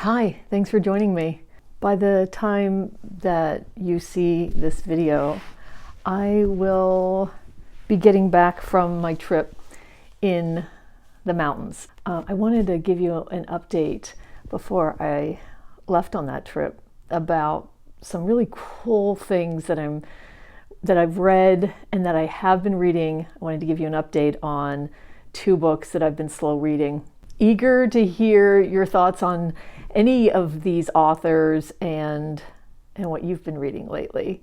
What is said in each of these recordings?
Hi, thanks for joining me. By the time that you see this video, I will be getting back from my trip in the mountains. I wanted to give you an update before I left on that trip about some really cool things that I've read and that I have been reading. I wanted to give you an update on 2 books that I've been slow reading. Eager to hear your thoughts on any of these authors and what you've been reading lately.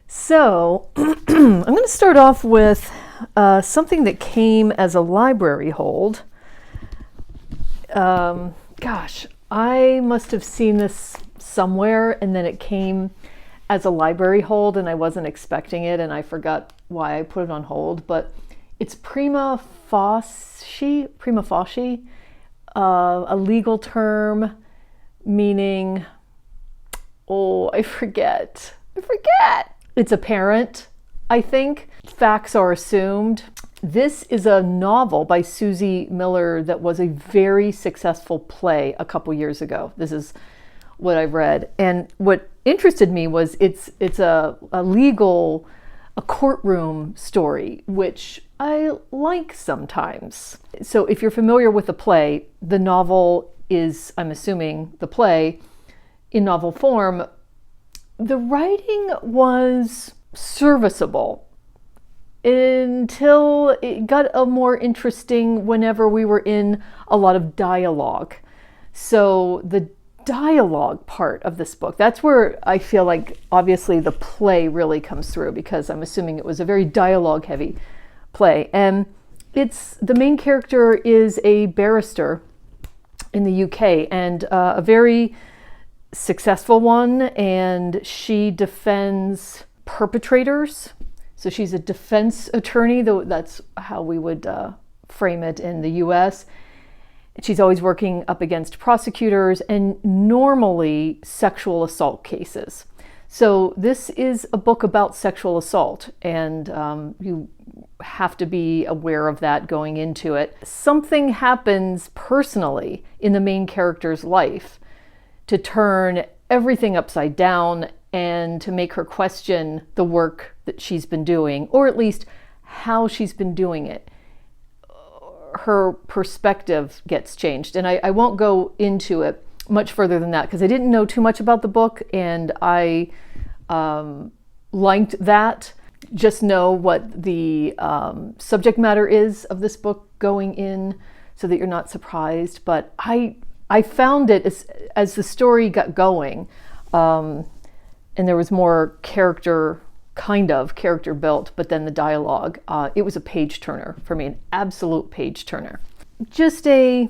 So I'm going to start off with something that came as a library hold. Gosh, I must have seen this somewhere and then it came as a library hold and I wasn't expecting it and I forgot why I put it on hold, but it's prima facie, a legal term meaning, I forget. It's apparent, I think. Facts are assumed. This is a novel by Susie Miller that was a very successful play a couple years ago. This is what I've read. And what interested me was it's a courtroom story, which I like sometimes. So if you're familiar with the play, the novel is, I'm assuming, the play in novel form. The writing was serviceable until it got a more interesting whenever we were in a lot of dialogue. So the dialogue part of this book, that's where I feel like obviously the play really comes through, because I'm assuming it was a very dialogue heavy play. And the main character is a barrister in the UK and a very successful one, and she defends perpetrators. So she's a defense attorney, though that's how we would frame it in the US. She's always working up against prosecutors and normally sexual assault cases. So this is a book about sexual assault, and you have to be aware of that going into it. Something happens personally in the main character's life to turn everything upside down and to make her question the work that she's been doing, or at least how she's been doing it. Her perspective gets changed. And I won't go into it much further than that because I didn't know too much about the book, and I liked that. Just know what the subject matter is of this book going in so that you're not surprised. But I found it as the story got going, and there was more character built, but then the dialogue, it was a page turner for me, an absolute page turner. Just a,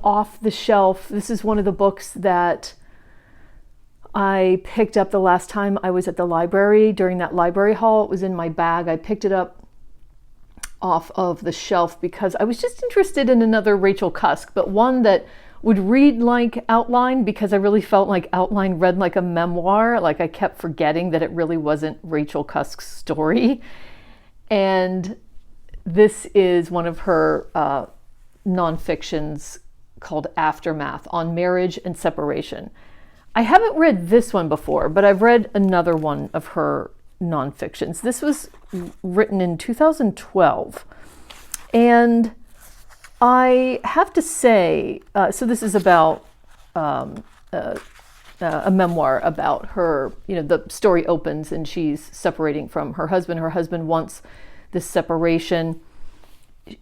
off the shelf. This is one of the books that I picked up the last time I was at the library during that library haul. It was in my bag. I picked it up off of the shelf because I was just interested in another Rachel Cusk, but one that would read like Outline, because I really felt like Outline read like a memoir. Like I kept forgetting that it really wasn't Rachel Cusk's story. And this is one of her nonfictions called Aftermath, on marriage and separation. I haven't read this one before, but I've read another one of her nonfictions. This was written in 2012. And I have to say, so this is about a memoir about her. The story opens and she's separating from her husband. Her husband wants this separation.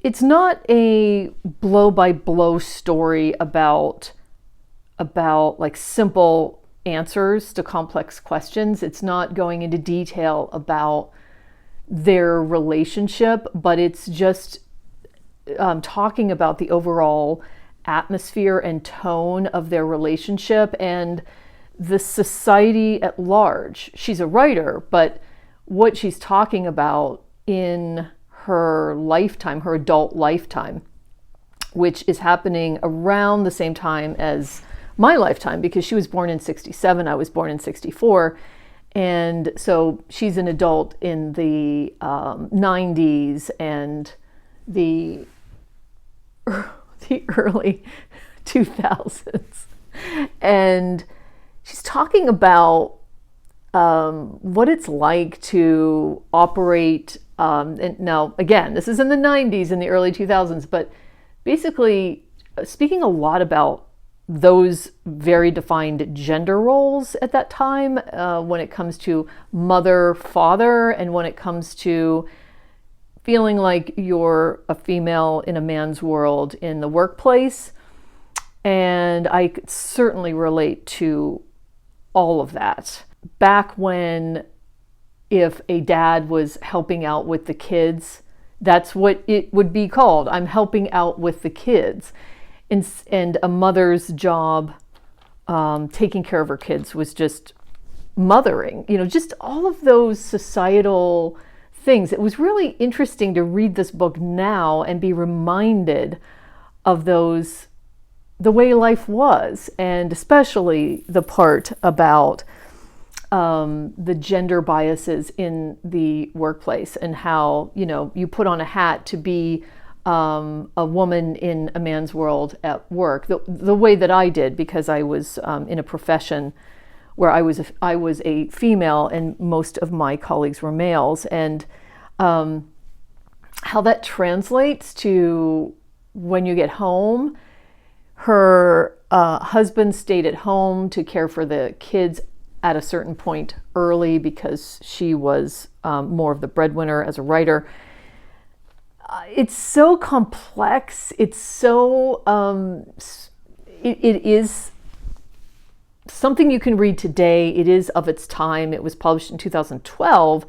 It's not a blow-by-blow story about like simple answers to complex questions. It's not going into detail about their relationship, but it's just talking about the overall atmosphere and tone of their relationship and the society at large. She's a writer, but what she's talking about in her lifetime, her adult lifetime, which is happening around the same time as my lifetime, because she was born in 1967, I was born in 1964. And so she's an adult in the 90s and the early 2000s. And she's talking about what it's like to operate. And now, again, this is in the 90s and the early 2000s, but basically speaking a lot about those very defined gender roles at that time when it comes to mother, father, and when it comes to feeling like you're a female in a man's world in the workplace. And I could certainly relate to all of that. Back when, if a dad was helping out with the kids, that's what it would be called. I'm helping out with the kids. And a mother's job, taking care of her kids, was just mothering. Just all of those societal things. It was really interesting to read this book now and be reminded of those, the way life was, and especially the part about the gender biases in the workplace, and how, you put on a hat to be a woman in a man's world at work, the way that I did, because I was in a profession where I was a female and most of my colleagues were males, and how that translates to when you get home. Her husband stayed at home to care for the kids at a certain point early because she was more of the breadwinner as a writer. It's so complex. It's so, it is something you can read today. It is of its time. It was published in 2012,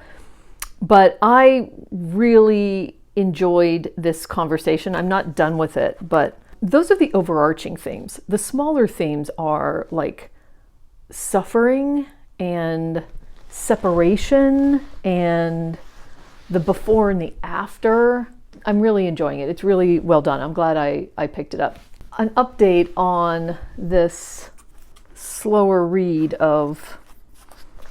but I really enjoyed this conversation. I'm not done with it, but those are the overarching themes. The smaller themes are like suffering and separation and the before and the after. I'm really enjoying it. It's really well done. I'm glad I picked it up. An update on this slower read of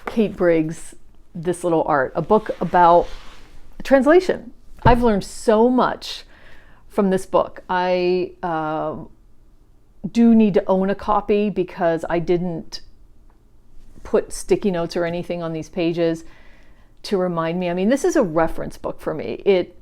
Kate Briggs' This Little Art, a book about translation. I've learned so much from this book. I do need to own a copy because I didn't put sticky notes or anything on these pages to remind me. I mean, this is a reference book for me. It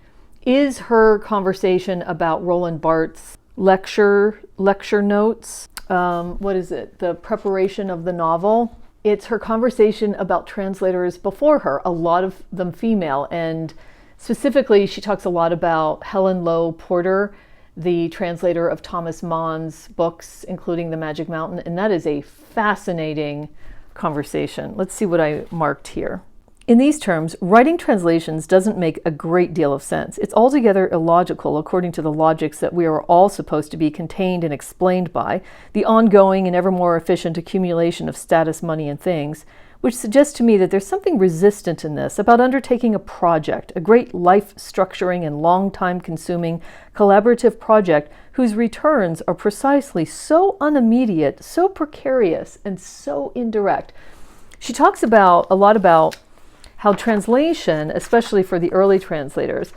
is her conversation about Roland Barthes' lecture notes. What is it? The preparation of the novel. It's her conversation about translators before her, a lot of them female, and specifically she talks a lot about Helen Lowe Porter, the translator of Thomas Mann's books, including The Magic Mountain, and that is a fascinating conversation. Let's see what I marked here. In these terms, writing translations doesn't make a great deal of sense. It's altogether illogical according to the logics that we are all supposed to be contained and explained by, the ongoing and ever more efficient accumulation of status, money, and things, which suggests to me that there's something resistant in this about undertaking a project, a great life-structuring and long-time consuming collaborative project whose returns are precisely so unimmediate, so precarious, and so indirect. She talks a lot about how translation, especially for the early translators,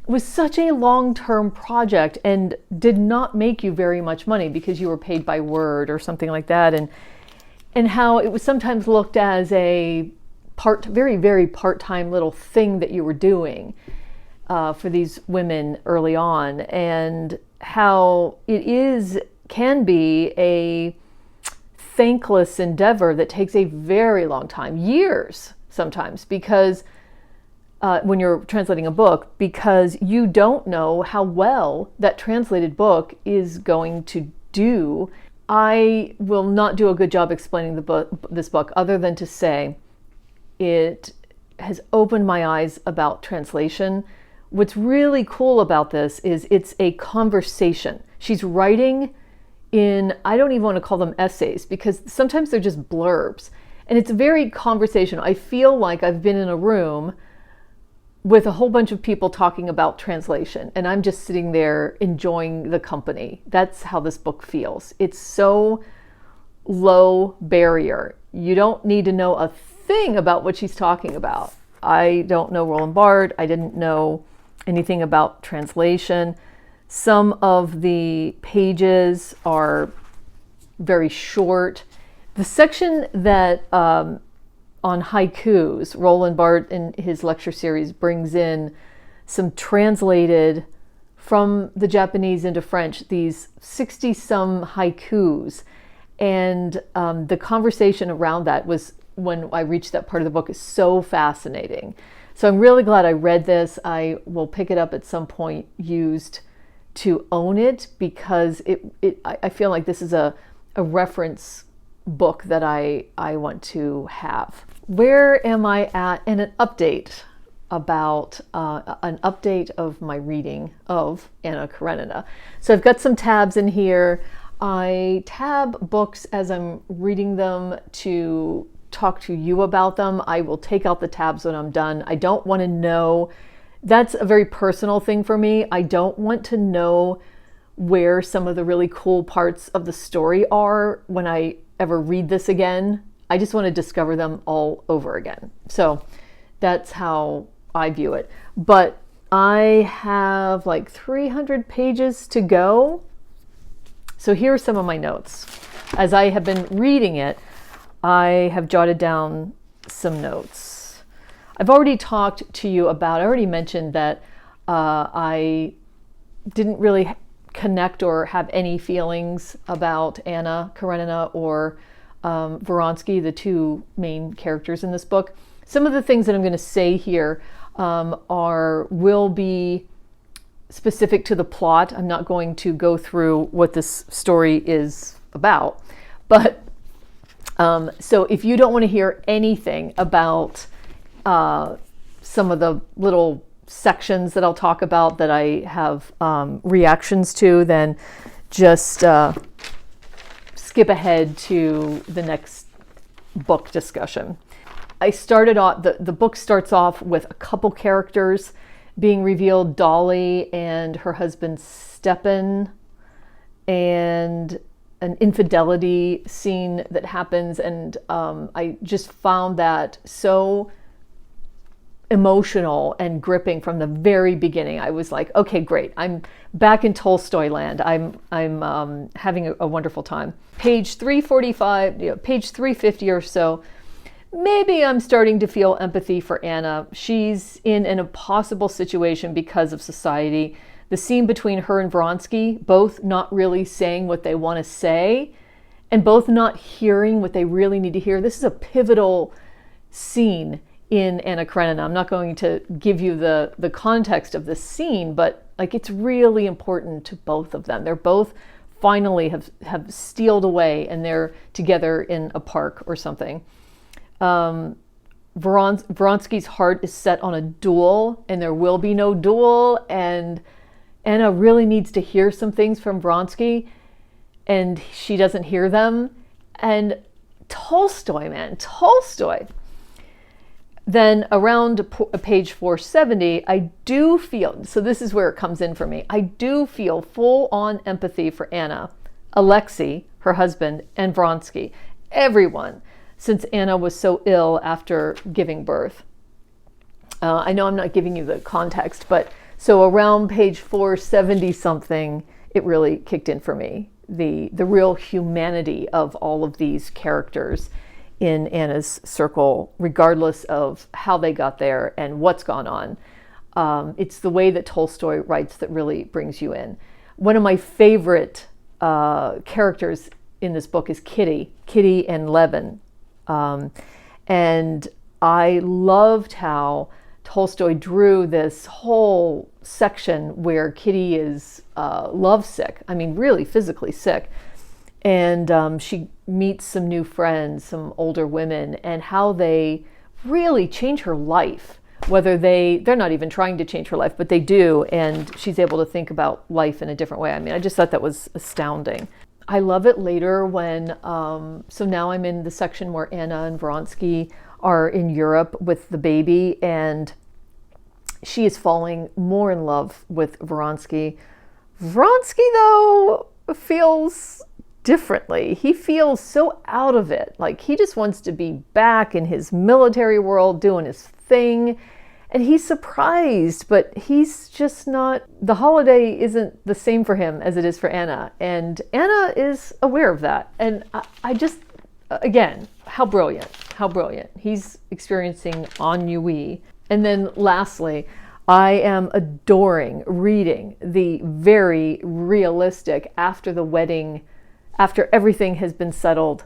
was such a long-term project and did not make you very much money because you were paid by word or something like that, and how it was sometimes looked as a very, very part-time little thing that you were doing for these women early on, and how it can be a thankless endeavor that takes a very long time, years sometimes, because when you're translating a book, because you don't know how well that translated book is going to do. I will not do a good job explaining this book other than to say it has opened my eyes about translation. What's really cool about this is it's a conversation. She's writing in, I don't even want to call them essays because sometimes they're just blurbs. And it's very conversational. I feel like I've been in a room with a whole bunch of people talking about translation, and I'm just sitting there enjoying the company. That's how this book feels. It's so low barrier. You don't need to know a thing about what she's talking about. I don't know Roland Barthes. I didn't know anything about translation. Some of the pages are very short. The section that on haikus, Roland Barthes in his lecture series brings in some translated from the Japanese into French, these 60-some haikus. And the conversation around that was, when I reached that part of the book, is so fascinating. So I'm really glad I read this. I will pick it up at some point used to own it, because I feel like this is a reference book that I want to have. Where am I at in an update about an update of my reading of Anna Karenina? So I've got some tabs in here. I tab books as I'm reading them to talk to you about them. I will take out the tabs when I'm done. I don't want to know. That's a very personal thing for me. I don't want to know where some of the really cool parts of the story are when I ever read this again. I just want to discover them all over again. So that's how I view it. But I have like 300 pages to go. So here are some of my notes. As I have been reading it, I have jotted down some notes. I've already talked to you about, I already mentioned that I didn't really connect or have any feelings about Anna Karenina or Vronsky, the two main characters in this book. Some of the things that I'm going to say here will be specific to the plot. I'm not going to go through what this story is about. But so if you don't want to hear anything about some of the little sections that I'll talk about that I have reactions to, then just skip ahead to the next book discussion. I started off, the book starts off with a couple characters being revealed, Dolly and her husband Stepan, and an infidelity scene that happens. And I just found that so emotional and gripping from the very beginning. I was like, okay, great. I'm back in Tolstoy land. I'm having a wonderful time. Page 345, page 350 or so, maybe I'm starting to feel empathy for Anna. She's in an impossible situation because of society. The scene between her and Vronsky, both not really saying what they want to say and both not hearing what they really need to hear. This is a pivotal scene in Anna Karenina. I'm not going to give you the context of this scene, but like, it's really important to both of them. They're both finally have stealed away and they're together in a park or something. Vronsky's heart is set on a duel, and there will be no duel, and Anna really needs to hear some things from Vronsky, and she doesn't hear them. And Tolstoy, man, Tolstoy. Then around page 470, I do feel, so this is where it comes in for me, I do feel full-on empathy for Anna, Alexei, her husband, and Vronsky, everyone, since Anna was so ill after giving birth. I know I'm not giving you the context, but so around page 470 something, it really kicked in for me, the real humanity of all of these characters in Anna's circle, regardless of how they got there and what's gone on. It's the way that Tolstoy writes that really brings you in. One of my favorite characters in this book is Kitty and Levin. And I loved how Tolstoy drew this whole section where Kitty is lovesick, I mean really physically sick. And she meets some new friends, some older women, and how they really change her life. Whether they're not even trying to change her life, but they do, and she's able to think about life in a different way. I mean, I just thought that was astounding. I love it later when, so now I'm in the section where Anna and Vronsky are in Europe with the baby, and she is falling more in love with Vronsky. Vronsky, though, feels differently. He feels so out of it. Like, he just wants to be back in his military world doing his thing. And he's surprised, but he's just not, the holiday isn't the same for him as it is for Anna. And Anna is aware of that. And I just, again, how brilliant, how brilliant. He's experiencing ennui. And then lastly, I am adoring reading the very realistic after the wedding, after everything has been settled,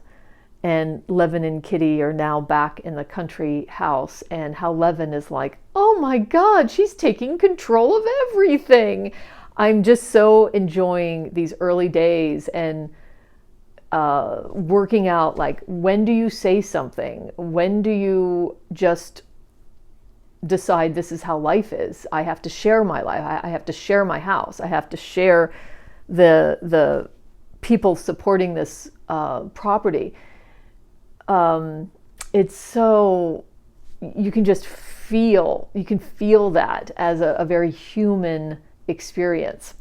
and Levin and Kitty are now back in the country house, and how Levin is like, oh my God, she's taking control of everything. I'm just so enjoying these early days and working out, like, when do you say something? When do you just decide this is how life is? I have to share my life. I have to share my house. I have to share the people supporting this property. It's so, you can just feel that as a very human experience.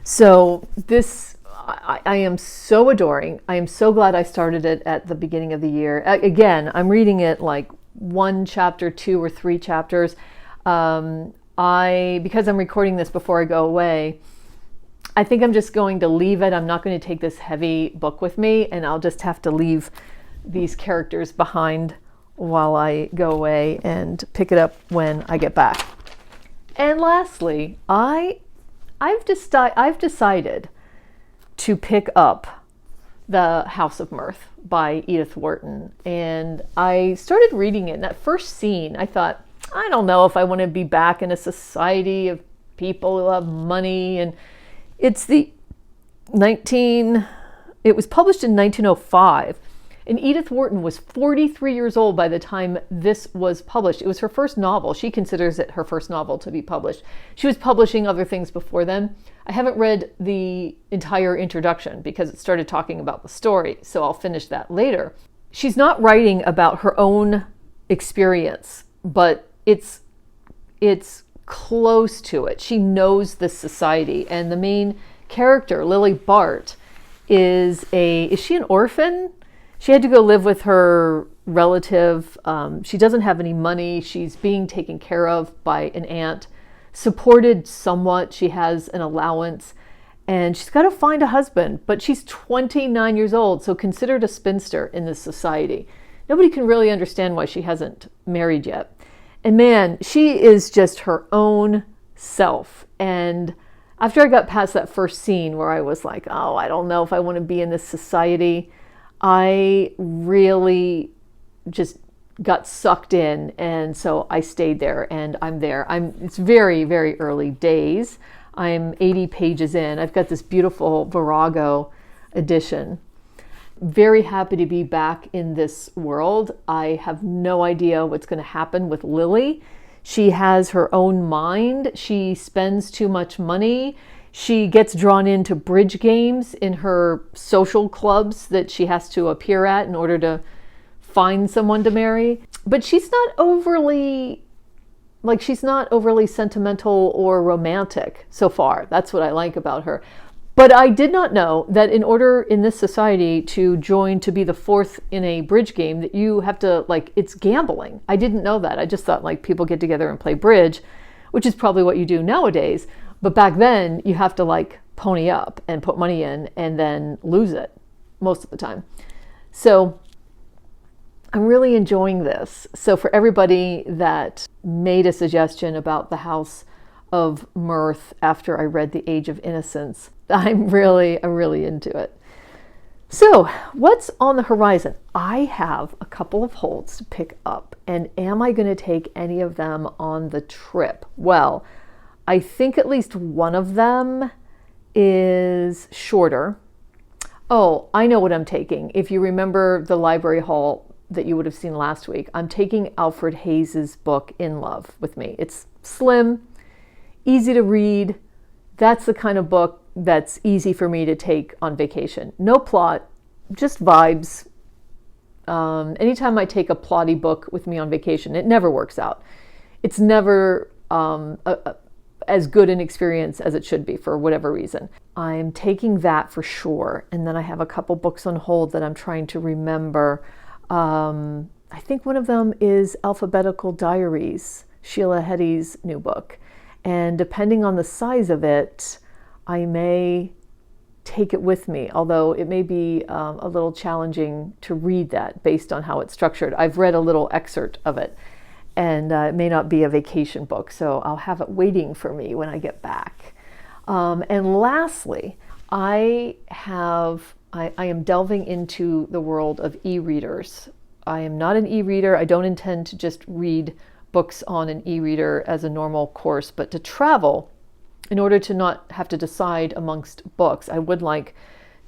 So this, I am so adoring. I am so glad I started it at the beginning of the year. Again, I'm reading it like 1 chapter, 2 or 3 chapters. Because I'm recording this before I go away, I think I'm just going to leave it. I'm not going to take this heavy book with me, and I'll just have to leave these characters behind while I go away and pick it up when I get back. And lastly, I've decided to pick up The House of Mirth by Edith Wharton. And I started reading it. In that first scene, I thought, I don't know if I want to be back in a society of people who have money. And it was published in 1905. And Edith Wharton was 43 years old by the time this was published. It was her first novel. She considers it her first novel to be published. She was publishing other things before then. I haven't read the entire introduction because it started talking about the story, so I'll finish that later. She's not writing about her own experience, but it's close to it. She knows this society, and the main character, Lily Bart, is she an orphan? She had to go live with her relative. She doesn't have any money. She's being taken care of by an aunt, supported somewhat. She has an allowance, and she's got to find a husband, but she's 29 years old, so considered a spinster in this society. Nobody can really understand why she hasn't married yet. And man, she is just her own self. And after I got past that first scene where I was like, oh, I don't know if I want to be in this society, I really just got sucked in, and so I stayed there, and I'm there. It's very, very early days. I'm 80 pages in. I've got this beautiful Virago edition. Very happy to be back in this world. I have no idea what's going to happen with Lily. She has her own mind. She spends too much money. She gets drawn into bridge games in her social clubs that she has to appear at in order to find someone to marry. But she's not overly sentimental or romantic so far. That's what I like about her. But I did not know that in order in this society to join to be the fourth in a bridge game, that you have to, it's gambling. I didn't know that. I just thought people get together and play bridge, which is probably what you do nowadays. But back then, you have to pony up and put money in and then lose it most of the time. So I'm really enjoying this. So for everybody that made a suggestion about the House of Mirth after I read The Age of Innocence, I'm really into it. So what's on the horizon? I have a couple of holds to pick up. And am I going to take any of them on the trip? Well, I think at least one of them is shorter. Oh, I know what I'm taking. If you remember the library haul that you would have seen last week, I'm taking Alfred Hayes's book, In Love, with me. It's slim, easy to read. That's the kind of book that's easy for me to take on vacation. No plot, just vibes. Anytime I take a plotty book with me on vacation, it never works out. It's never as good an experience as it should be for whatever reason. I'm taking that for sure. And then I have a couple books on hold that I'm trying to remember. I think one of them is Alphabetical Diaries, Sheila Heti's new book. And depending on the size of it, I may take it with me, although it may be a little challenging to read that based on how it's structured. I've read a little excerpt of it, and it may not be a vacation book, so I'll have it waiting for me when I get back. And lastly, I am delving into the world of e-readers. I am not an e-reader. I don't intend to just read books on an e-reader as a normal course, but to travel in order to not have to decide amongst books. I would like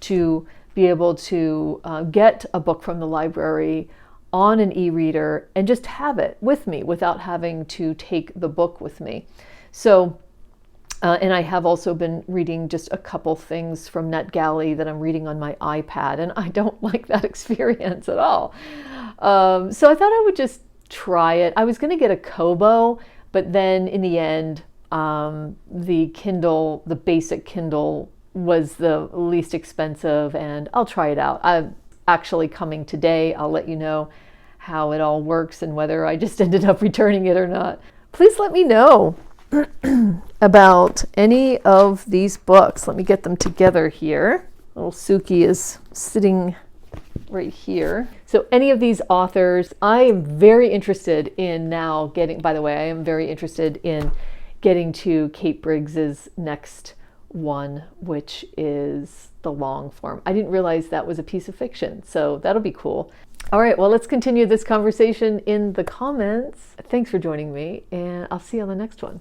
to be able to get a book from the library on an e-reader and just have it with me without having to take the book with me. So, and I have also been reading just a couple things from NetGalley that I'm reading on my iPad, and I don't like that experience at all. So I thought I would just try it. I was going to get a Kobo, but then in the end, the Kindle, the basic Kindle, was the least expensive, and I'll try it out. I'm actually coming today. I'll let you know how it all works and whether I just ended up returning it or not. Please let me know about any of these books. Let me get them together here. Little Suki is sitting right here. So any of these authors, I am very interested in now getting, by the way, I am very interested in getting to Kate Briggs's next one, which is the long form. I didn't realize that was a piece of fiction, so that'll be cool. All right, well, let's continue this conversation in the comments. Thanks for joining me, and I'll see you on the next one.